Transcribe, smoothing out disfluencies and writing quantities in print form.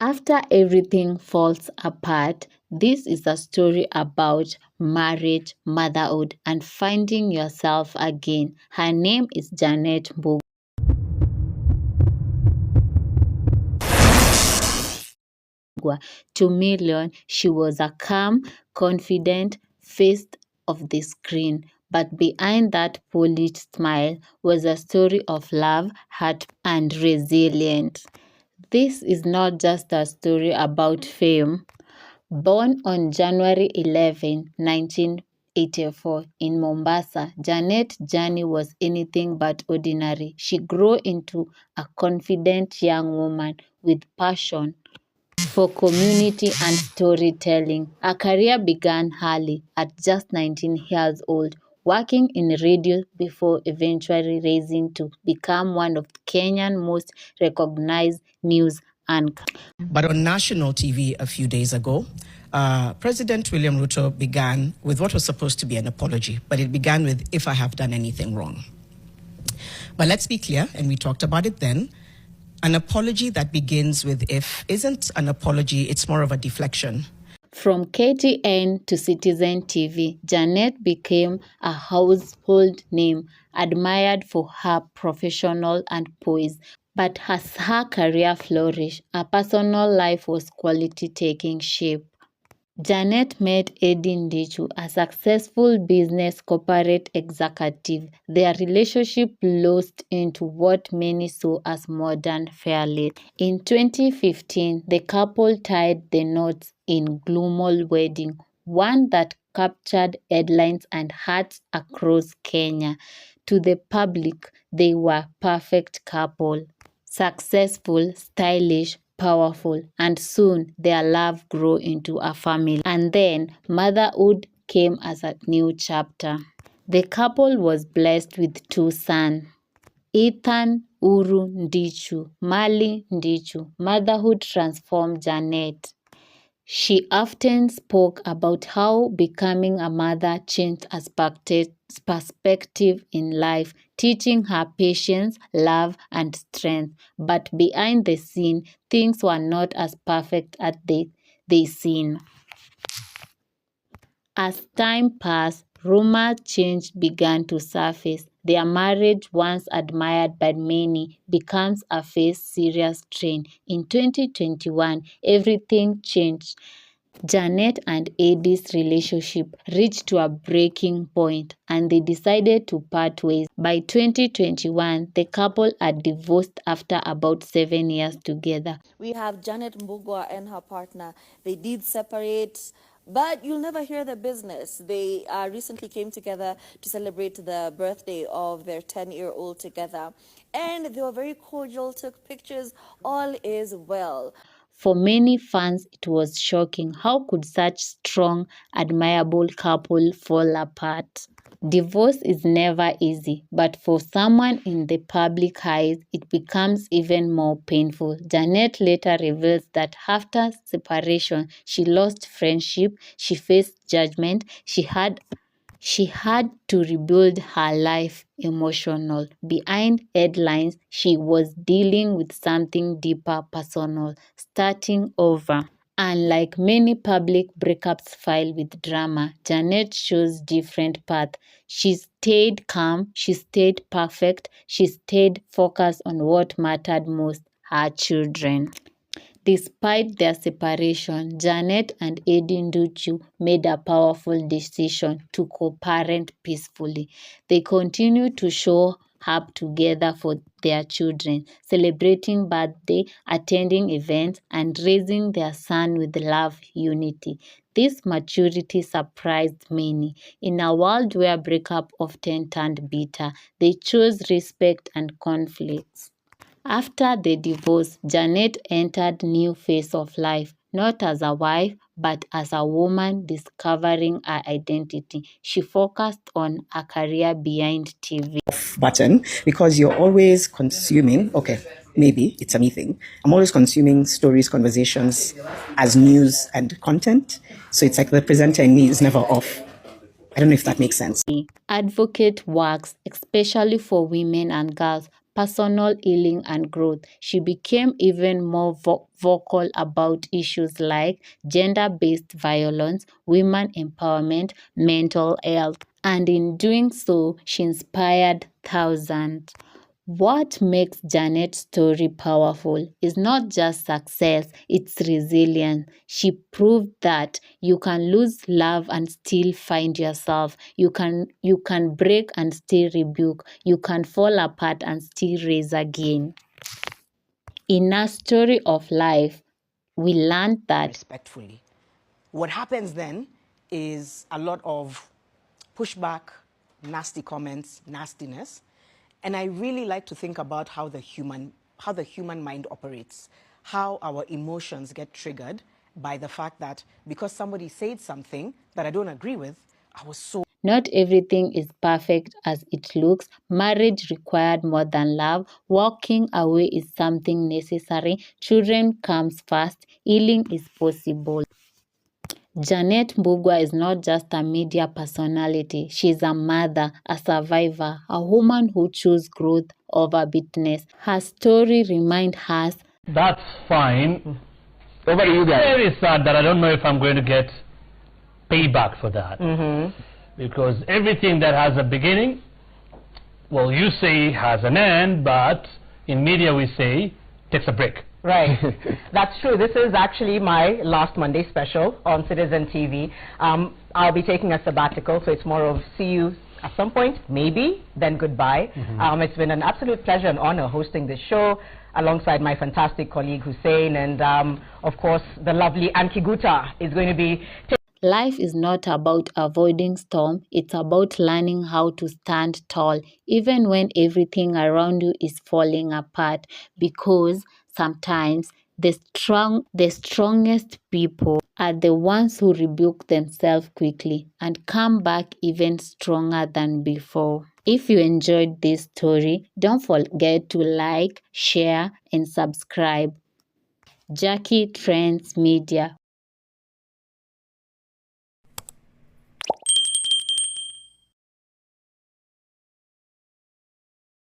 After everything falls apart, this is a story about marriage, motherhood, and finding yourself again. Her name is Janet Mbugua. 2 million, she was a calm, confident face of the screen. But behind that polished smile was a story of love, heart, and resilience. This is not just a story about fame. Born on January 11, 1984 in Mombasa, Janet's journey was anything but ordinary. She grew into a confident young woman with passion for community and storytelling. Her career began early, at just 19 years old, working in radio before eventually rising to become one of Kenya's most recognized news anchors. But on national TV a few days ago, President William Ruto began with what was supposed to be an apology, but it began with, "If I have done anything wrong." But let's be clear, and we talked about it then, an apology that begins with "if" isn't an apology, it's more of a deflection. From KTN to Citizen TV, Janet became a household name, admired for her professional and poise. But as her career flourished, her personal life was quality taking shape. Janet met Eddie Ndichu, a successful business corporate executive. Their relationship blossomed into what many saw as modern fairly. In 2015, the couple tied the knots in global wedding, one that captured headlines and hearts across Kenya. To the public, they were perfect couple. Successful, stylish, powerful, and soon their love grew into a family. And then motherhood came as a new chapter. The couple was blessed with 2 sons, Ethan Uru Ndichu, Mali Ndichu. Motherhood transformed Janet. She often spoke about how becoming a mother changed her perspective in life, teaching her patience, love, and strength. But behind the scene, things were not as perfect as they seemed. As time passed, rumors change began to surface. Their marriage, once admired by many, becomes a serious strain. In 2021, everything changed. Janet and Eddie's relationship reached to a breaking point, and they decided to part ways. By 2021, the couple had divorced after about 7 years together. We have Janet Mbugua and her partner. They did separate, but you'll never hear the business. They recently came together to celebrate the birthday of their 10-year-old together. And they were very cordial, took pictures. All is well. For many fans, it was shocking. How could such strong, admirable couple fall apart? Divorce is never easy, but for someone in the public eyes, it becomes even more painful. Janet later reveals that after separation, she lost friendship, she faced judgment, she had to rebuild her life emotional. Behind headlines, she was dealing with something deeper, personal, starting over. Unlike many public breakups filled with drama, Janet chose different path. She stayed calm, she stayed perfect, she stayed focused on what mattered most, her children. Despite their separation, Janet and Eddie Ndichu made a powerful decision to co-parent peacefully. They continue to show up together for their children, celebrating birthday, attending events, and raising their son with love, unity. This maturity surprised many. In a world where breakup often turned bitter, they chose respect and conflicts. After the divorce, Janet entered a new phase of life, not as a wife, but as a woman discovering her identity. She focused on a career behind TV. Button, because you're always consuming, okay, maybe it's a me thing. I'm always consuming stories, conversations as news and content. So it's like the presenter in me is never off. I don't know if that makes sense. Advocate works, especially for women and girls, personal healing and growth. She became even more vocal about issues like gender-based violence, women empowerment, mental health, and in doing so, she inspired thousands. What makes Janet's story powerful is not just success, it's resilience. She proved that you can lose love and still find yourself. You can break and still rebuke. You can fall apart and still raise again. In her story of life, we learned that respectfully. What happens then is a lot of pushback, nasty comments, nastiness. And I really like to think about how the human mind operates, how our emotions get triggered by the fact that because somebody said something that I don't agree with, I was so... Not everything is perfect as it looks. Marriage required more than love. Walking away is something necessary. Children comes first. Healing is possible. Janet Mbugua is not just a media personality. She's a mother, a survivor, a woman who chose growth over bitterness. Her story reminds us that's fine. Over to you guys. Very sad that I don't know if I'm going to get payback for that. Because everything that has a beginning, well, you say has an end, but in media we say takes a break. Right. That's true. This is actually my last Monday special on Citizen TV. I'll be taking a sabbatical, so it's more of see you at some point, maybe, then goodbye. It's been an absolute pleasure and honor hosting this show alongside my fantastic colleague Hussein, and of course the lovely Anki Guta is going to be... Life is not about avoiding storm, it's about learning how to stand tall even when everything around you is falling apart, because sometimes the strongest people are the ones who rebuke themselves quickly and come back even stronger than before. If you enjoyed this story, don't forget to like, share, and subscribe. Jackie Trends Media.